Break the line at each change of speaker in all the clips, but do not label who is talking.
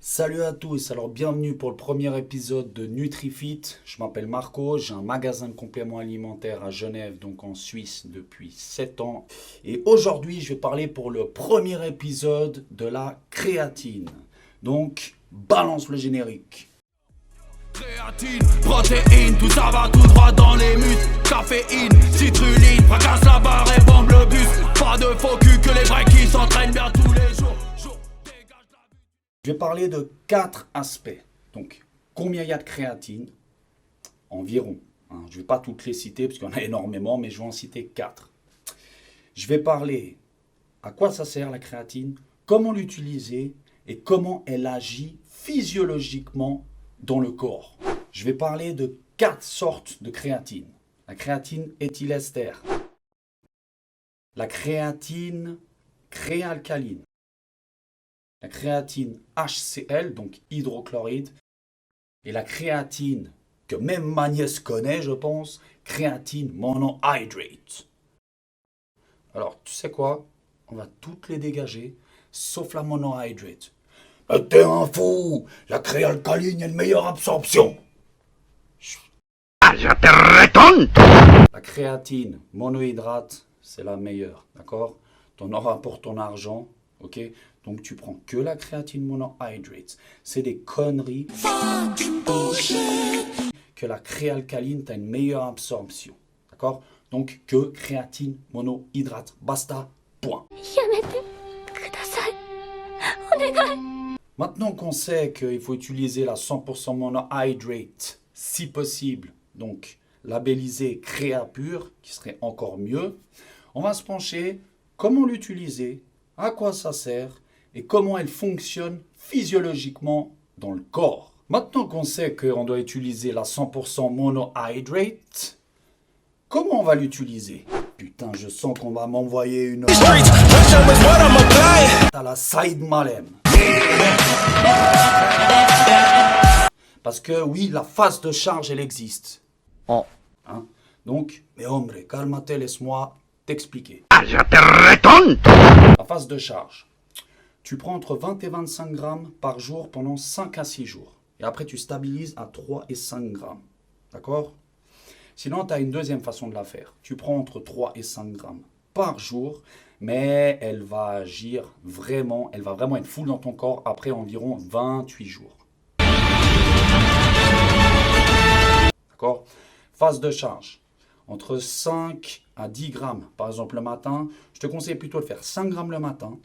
Salut à tous, alors bienvenue pour le premier épisode de NutriFit. Je m'appelle Marco, j'ai un magasin de compléments alimentaires à Genève, donc en Suisse, depuis 7 ans. Et aujourd'hui, je vais parler pour le premier épisode de la créatine. Donc, balance le générique.
Créatine, protéines, tout ça va tout droit dans les muscles. Caféine, citrulline, fracasse la barre et bombe le bus. Pas de faux cul que les vrais qui s'entraînent bien tous les jours.
Je vais parler de 4 aspects. Donc, combien il y a de créatine? Environ. Je ne vais pas toutes les citer parce qu'il y en a énormément, mais je vais en citer 4. Je vais parler à quoi ça sert la créatine, comment l'utiliser et comment elle agit physiologiquement dans le corps. Je vais parler de 4 sortes de créatine. La créatine éthylester, la créatine créalcaline, la créatine HCl, donc hydrochloride, et la créatine que même ma nièce connaît, je pense, créatine monohydrate. Alors, tu sais quoi? On va toutes les dégager, sauf la monohydrate. Mais t'es un fou! La créalcaline a une meilleure absorption!
Ah, je te rétonte!
La créatine monohydrate, c'est la meilleure, d'accord? T'en auras pour ton argent, ok? Donc tu prends que la créatine monohydrate. C'est des conneries. Que la créalcaline, tu as une meilleure absorption. D'accord? Donc que créatine monohydrate. Basta. Point. Maintenant qu'on sait qu'il faut utiliser la 100% monohydrate, si possible, donc labellisé Créa Pur, qui serait encore mieux, on va se pencher comment l'utiliser, à quoi ça sert et comment elle fonctionne physiologiquement dans le corps. Maintenant qu'on sait qu'on doit utiliser la 100% monohydrate, comment on va l'utiliser? Putain, je sens qu'on va m'envoyer une... à la Saïd Malem. Parce que oui, la phase de charge, elle existe.
Oh.
Hein? Donc, mais hombre, calme-toi, laisse-moi t'expliquer.
Ah, je te rétonte!
La phase de charge. Tu prends entre 20 et 25 grammes par jour pendant 5 à 6 jours. Et après, tu stabilises à 3 et 5 grammes. D'accord? Sinon, tu as une deuxième façon de la faire. Tu prends entre 3 et 5 grammes par jour, mais elle va vraiment être full dans ton corps après environ 28 jours. D'accord? Phase de charge. Entre 5 à 10 grammes, par exemple le matin, je te conseille plutôt de faire 5 grammes le matin,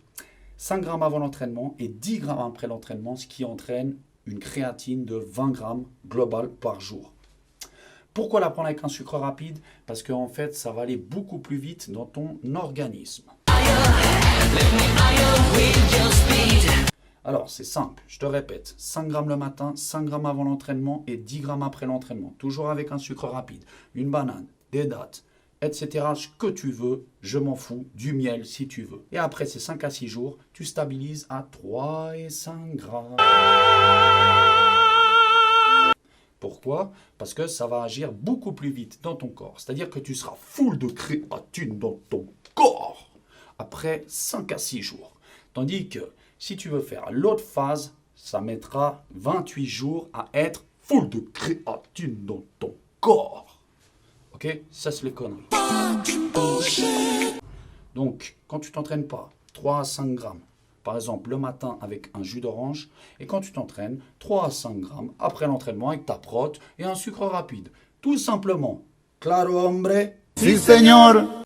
5 grammes avant l'entraînement et 10 grammes après l'entraînement, ce qui entraîne une créatine de 20 grammes global par jour. Pourquoi la prendre avec un sucre rapide? Parce qu'en fait, ça va aller beaucoup plus vite dans ton organisme. Alors, c'est simple, je te répète, 5 grammes le matin, 5 grammes avant l'entraînement et 10 grammes après l'entraînement. Toujours avec un sucre rapide, une banane, des dattes, etc. Ce que tu veux, je m'en fous, du miel si tu veux. Et après ces 5 à 6 jours, tu stabilises à 3 et 5 grammes. Pourquoi? Parce que ça va agir beaucoup plus vite dans ton corps. C'est-à-dire que tu seras full de créatine dans ton corps après 5 à 6 jours. Tandis que si tu veux faire l'autre phase, ça mettra 28 jours à être full de créatine dans ton corps. Ok? Ça, c'est les conneries. Donc, quand tu t'entraînes pas, 3 à 5 grammes, par exemple le matin avec un jus d'orange, et quand tu t'entraînes, 3 à 5 grammes après l'entraînement avec ta prot et un sucre rapide. Tout simplement. Claro, hombre?
Si, señor!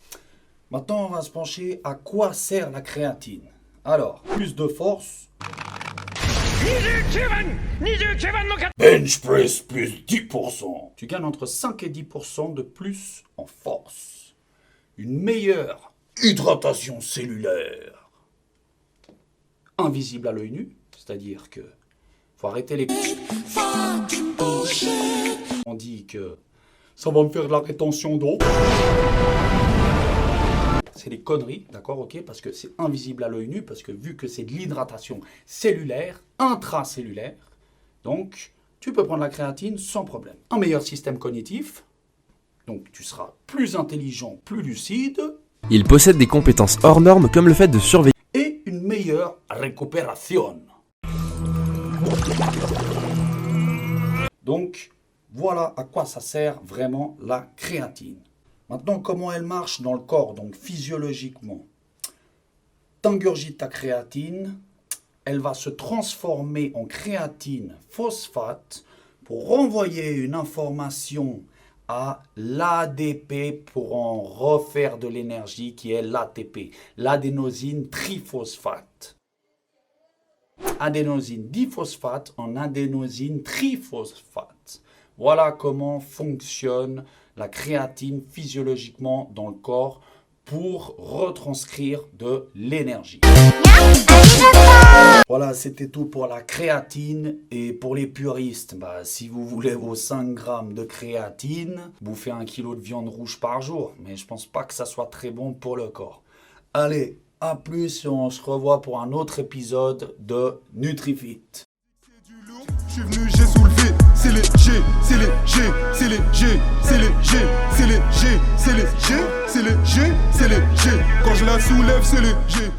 Maintenant, on va se pencher à quoi sert la créatine. Alors, plus de force. Bench press plus 10%. Tu gagnes entre 5 et 10% de plus en force. Une meilleure hydratation cellulaire. Invisible à l'œil nu, c'est-à-dire que faut arrêter les... On dit que ça va me faire de la rétention d'eau. C'est des conneries, d'accord, ok, parce que c'est invisible à l'œil nu, parce que vu que c'est de l'hydratation cellulaire, intracellulaire, donc tu peux prendre la créatine sans problème. Un meilleur système cognitif, donc tu seras plus intelligent, plus lucide.
Il possède des compétences hors normes comme le fait de surveiller
Et une meilleure récupération. Donc, voilà à quoi ça sert vraiment la créatine. Maintenant, comment elle marche dans le corps, donc physiologiquement. T'ingurgites ta créatine, elle va se transformer en créatine phosphate pour renvoyer une information à l'ADP pour en refaire de l'énergie qui est l'ATP, l'adénosine triphosphate. Adénosine diphosphate en adénosine triphosphate. Voilà comment fonctionne la créatine physiologiquement dans le corps pour retranscrire de l'énergie. Voilà, c'était tout pour la créatine. Et pour les puristes, si vous voulez vos 5 grammes de créatine, bouffez 1 kg de viande rouge par jour. Mais je pense pas que ça soit très bon pour le corps. Allez, à plus et on se revoit pour un autre épisode de NutriFit.
Je suis venu, j'ai soulevé, c'est léger, c'est léger, c'est léger, c'est léger, c'est léger, c'est léger, c'est léger, c'est léger. Quand je la soulève, c'est léger.